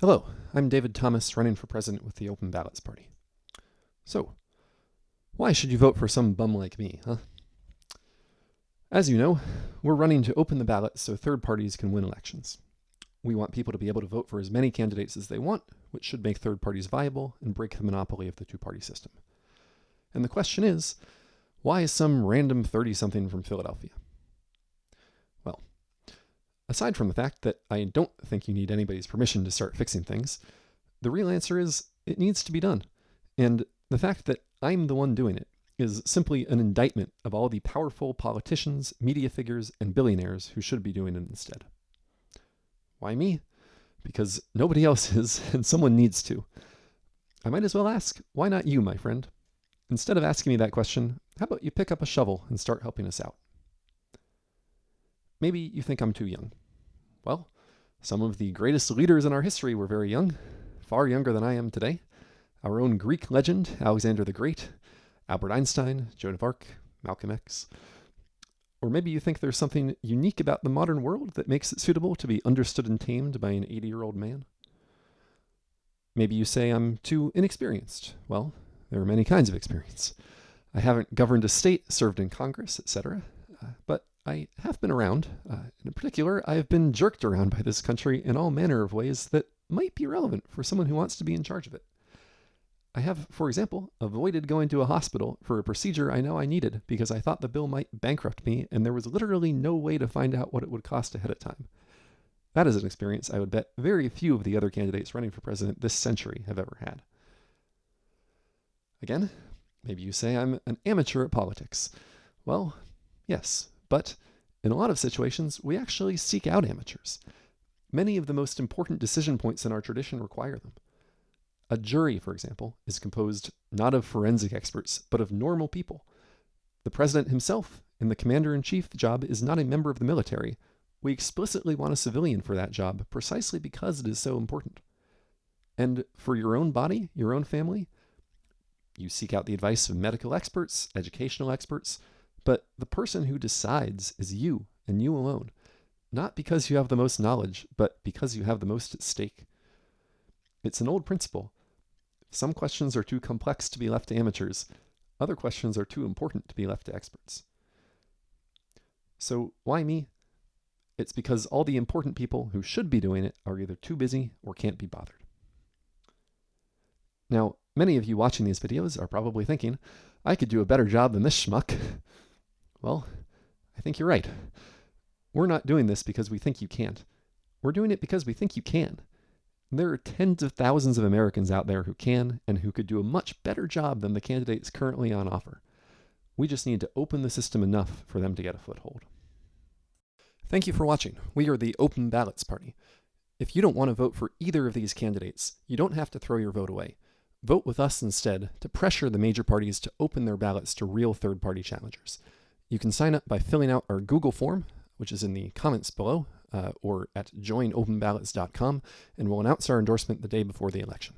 Hello, I'm David Thomas, running for president with the Open Ballots party. So, why should you vote for some bum like me, huh? As you know, we're running to open the ballot so third parties can win elections. We want people to be able to vote for as many candidates as they want, which should make third parties viable and break the monopoly of the two-party system. And the question is, why is some random 30-something from Philadelphia? Well, aside from the fact that I don't think you need anybody's permission to start fixing things, the real answer is it needs to be done. And the fact that I'm the one doing it is simply an indictment of all the powerful politicians, media figures, and billionaires who should be doing it instead. Why me? Because nobody else is, and someone needs to. I might as well ask, why not you, my friend? Instead of asking me that question, how about you pick up a shovel and start helping us out? Maybe you think I'm too young. Well, some of the greatest leaders in our history were very young, far younger than I am today. Our own Greek legend, Alexander the Great, Albert Einstein, Joan of Arc, Malcolm X. Or maybe you think there's something unique about the modern world that makes it suitable to be understood and tamed by an 80-year-old man. Maybe you say I'm too inexperienced. Well, there are many kinds of experience. I haven't governed a state, served in Congress, etc., but I have been around. In particular, I have been jerked around by this country in all manner of ways that might be relevant for someone who wants to be in charge of it. I have, for example, avoided going to a hospital for a procedure I know I needed because I thought the bill might bankrupt me and there was literally no way to find out what it would cost ahead of time. That is an experience I would bet very few of the other candidates running for president this century have ever had. Again, maybe you say I'm an amateur at politics. Well, yes. But in a lot of situations, we actually seek out amateurs. Many of the most important decision points in our tradition require them. A jury, for example, is composed not of forensic experts, but of normal people. The president himself, in the commander-in-chief job, is not a member of the military. We explicitly want a civilian for that job, precisely because it is so important. And for your own body, your own family, you seek out the advice of medical experts, educational experts, but the person who decides is you and you alone, not because you have the most knowledge, but because you have the most at stake. It's an old principle. Some questions are too complex to be left to amateurs. Other questions are too important to be left to experts. So why me? It's because all the important people who should be doing it are either too busy or can't be bothered. Now, many of you watching these videos are probably thinking, I could do a better job than this schmuck. Well, I think you're right. We're not doing this because we think you can't. We're doing it because we think you can. There are tens of thousands of Americans out there who can and who could do a much better job than the candidates currently on offer. We just need to open the system enough for them to get a foothold. Thank you for watching. We are the Open Ballots party. If you don't want to vote for either of these candidates, you don't have to throw your vote away. Vote with us instead to pressure the major parties to open their ballots to real third-party challengers. You can sign up by filling out our Google form, which is in the comments below, or at joinopenballots.com, and we'll announce our endorsement the day before the election.